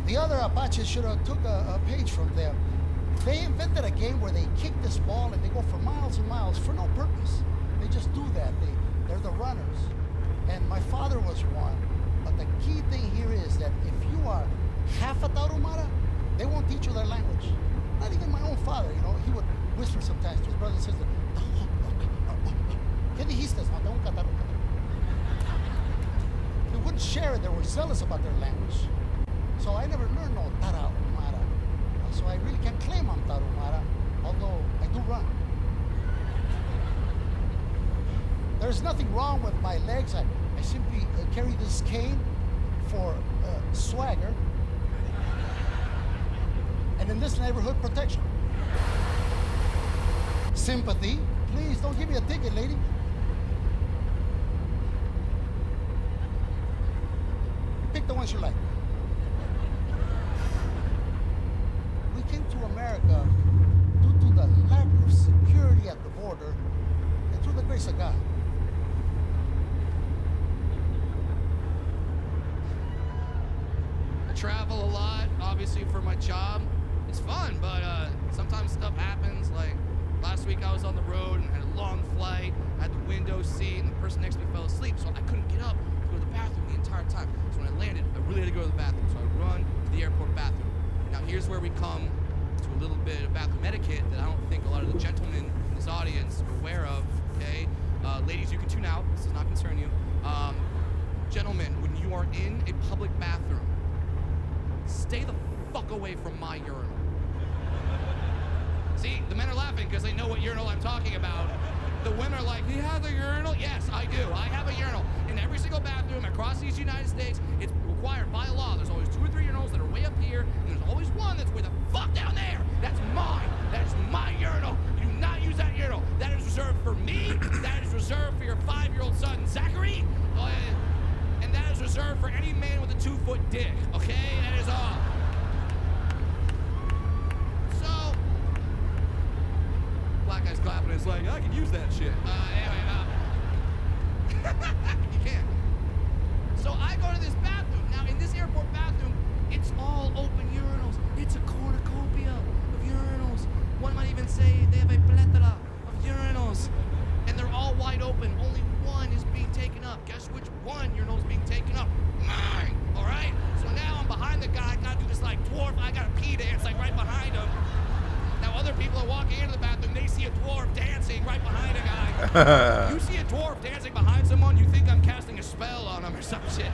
the other Apaches should have took a page from them. They invented a game where they kick this ball and they go for miles and miles for no purpose. They just do that. They're the runners. And my father was one. But the key thing here is that if you are half a Tarahumara, they won't teach you their language. Not even my own father, you know, he would whisper sometimes to his brother and sister, ¿qué dijiste? They wouldn't share it. They were zealous about their language. So I never learned no Tarahumara. So I really can't claim I'm Tarahumara, although I do run. There's nothing wrong with my legs. I simply carry this cane for swagger, and in this neighborhood, protection. Sympathy. Please don't give me a ticket, lady. Pick the ones you like. We came to America due to the lack of security at the border and through the grace of God. I travel a lot, obviously, for my job. It's fun, but sometimes stuff happens. Like last week I was on the road and had a long flight. I had the window seat and the person next to me fell asleep, so I couldn't get up to go to the bathroom the entire time. So when I landed, I really had to go to the bathroom. So I run to the airport bathroom. Now here's where we come to a little bit of bathroom etiquette that I don't think a lot of the gentlemen in this audience are aware of, okay? Ladies, you can tune out. This does not concern you. Gentlemen, when you are in a public bathroom, stay the fuck away from my urinal. See, the men are laughing because they know what urinal I'm talking about. The women are like, he has a urinal? Yes, I do. I have a urinal. In every single bathroom across these United States, it's required by law. There's always 2 or 3 urinals that are way up here, and there's always one that's way the fuck down there. That's mine. That is my urinal. You do not use that urinal. That is reserved for me. That is reserved for your 5-year-old son, Zachary. And that is reserved for any man with a 2-foot dick. Okay? That is all. Black guy's clapping, it's like, I can use that shit. You can't. So I go to this bathroom. Now, in this airport bathroom, it's all open urinals. It's a cornucopia of urinals. One might even say they have a plethora of urinals. And they're all wide open. Only one is being taken up. Guess which one urinal is being taken up? Mine. All right? So now I'm behind the guy. I gotta do this like dwarf. I gotta pee dance like right behind him. Now other people are walking into the bathroom, they see a dwarf dancing right behind a guy. You see a dwarf dancing behind someone, you think I'm casting a spell on him or some shit.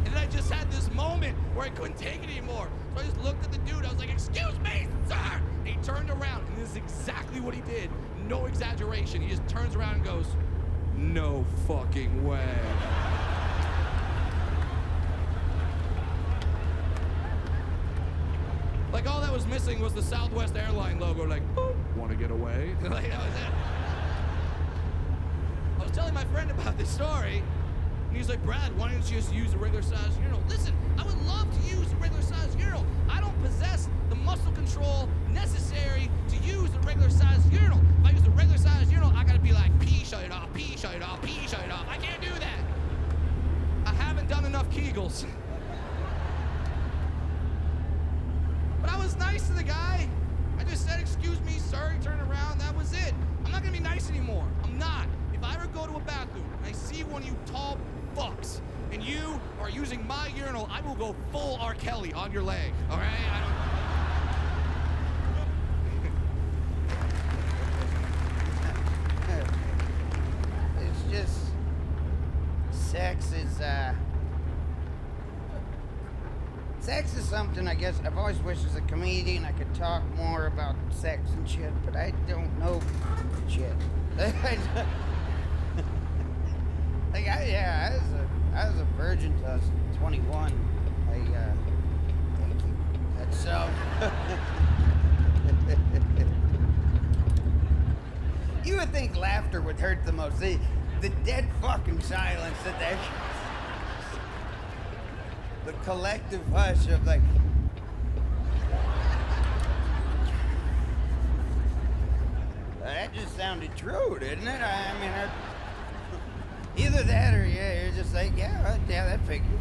And then I just had this moment where I couldn't take it anymore. So I just looked at the dude, I was like, excuse me, sir! And he turned around, and this is exactly what he did. no exaggeration, he just turns around and goes, "No fucking way." Like, all that was missing was the Southwest airline logo, like, boop, "Want to get away?" Like, that was it. I was telling my friend about this story, and he was like, "Brad, why don't you just use a regular size urinal?" Listen, I would love to use a regular size urinal. I don't possess the muscle control necessary to use a regular size urinal. If I use a regular size urinal, I gotta be like, pee, shut it off, pee, shut it off, pee, shut it off. I can't do that. I haven't done enough Kegels. But I was nice to the guy. I just said, "Excuse me, sir," he turned around, that was it. I'm not gonna be nice anymore. I'm not. If I ever go to a bathroom and I see one of you tall fucks and you are using my urinal, I will go full R. Kelly on your leg, all right? It's just, sex is something, I guess, I've always wished as a comedian I could talk more about sex and shit, but I don't know shit. Like, I was a virgin till I was 21. Thank you. And so, you would think laughter would hurt the most. The dead fucking silence that the collective hush of like, that just sounded true, didn't it? I mean, either that or yeah, you're just like, yeah, that figures.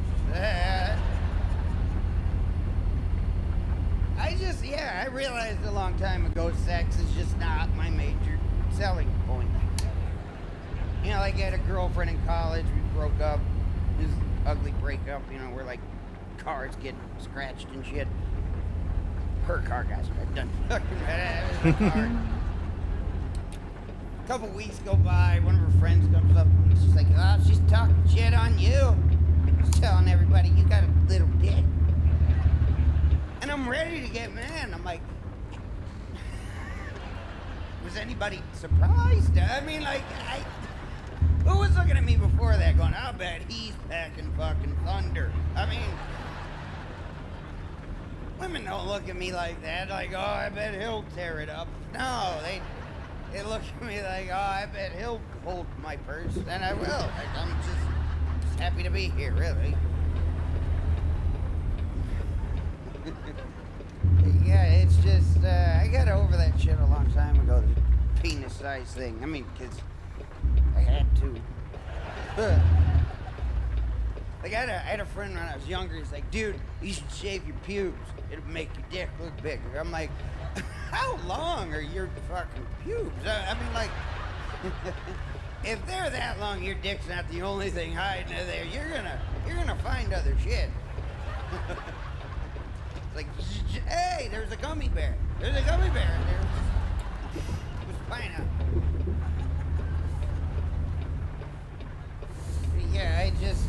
I realized a long time ago sex is just not my major selling point. You know, like I had a girlfriend in college, we broke up. It was an ugly breakup, you know, where like cars get scratched and shit. Her car got scratched, done fucking car. A couple weeks go by, one of her friends comes up and she's like, "Oh, she's talking shit on you. She's telling everybody you got a little dick." And I'm ready to get mad. I'm like, was anybody surprised? I mean, like, who was looking at me before that going, "I'll bet he's packing fucking thunder"? I mean, women don't look at me like that, like, "Oh, I bet he'll tear it up." No, they look at me like, "Oh, I bet he'll hold my purse," and I will. Like, I'm just happy to be here, really. Yeah, it's just, I got over that shit a long time ago, the penis size thing. I mean, because I had to. Like, I had a friend when I was younger, he's like, "Dude, you should shave your pubes. It'll make your dick look bigger." I'm like, how long are your fucking pubes? I mean, like, if they're that long, your dick's not the only thing hiding in there. You're gonna find other shit. It's like, hey, there's a gummy bear. There's a gummy bear in there. It was pineapple. Yeah, I just,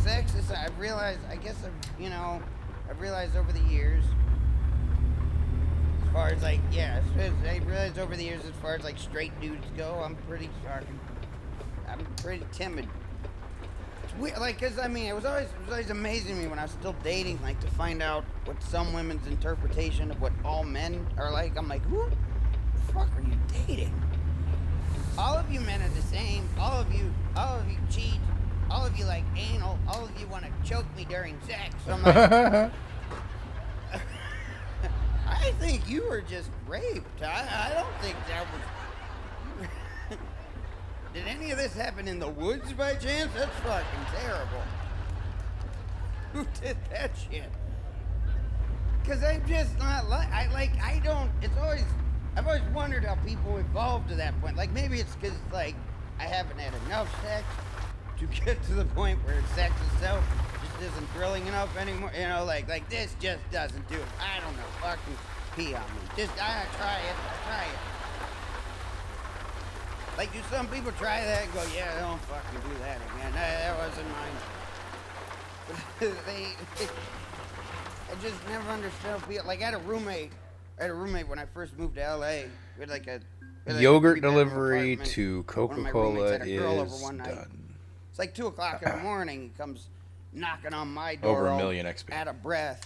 sex is, I've realized, I've realized over the years, as far as like, I realized over the years as far as like straight dudes go, I'm pretty timid. It's weird, like, cause I mean, it was always amazing to me when I was still dating, like, to find out what some women's interpretation of what all men are like. I'm like, who the fuck are you dating? All of you men are the same. All of you cheat. All of you like anal. All of you want to choke me during sex. I'm like, I think you were just raped. I don't think that was... Did any of this happen in the woods by chance? That's fucking terrible. Who did that shit? Because I'm just not I've always wondered how people evolved to that point. Like, maybe it's because, like, I haven't had enough sex to get to the point where sex itself just isn't thrilling enough anymore. You know, like this just doesn't do it. I don't know, fucking pee on me. Just, I try it. Like, do some people try that and go, "Yeah, don't fucking do that again. That wasn't mine." I just never understood people. Like, I had a roommate when I first moved to LA. We had like a Yogurt delivery to One of my Coca-Cola roommates had a girl over is one night. done. It's like 2 o'clock in the morning. He comes knocking on my door. Over a all million XP. out of breath.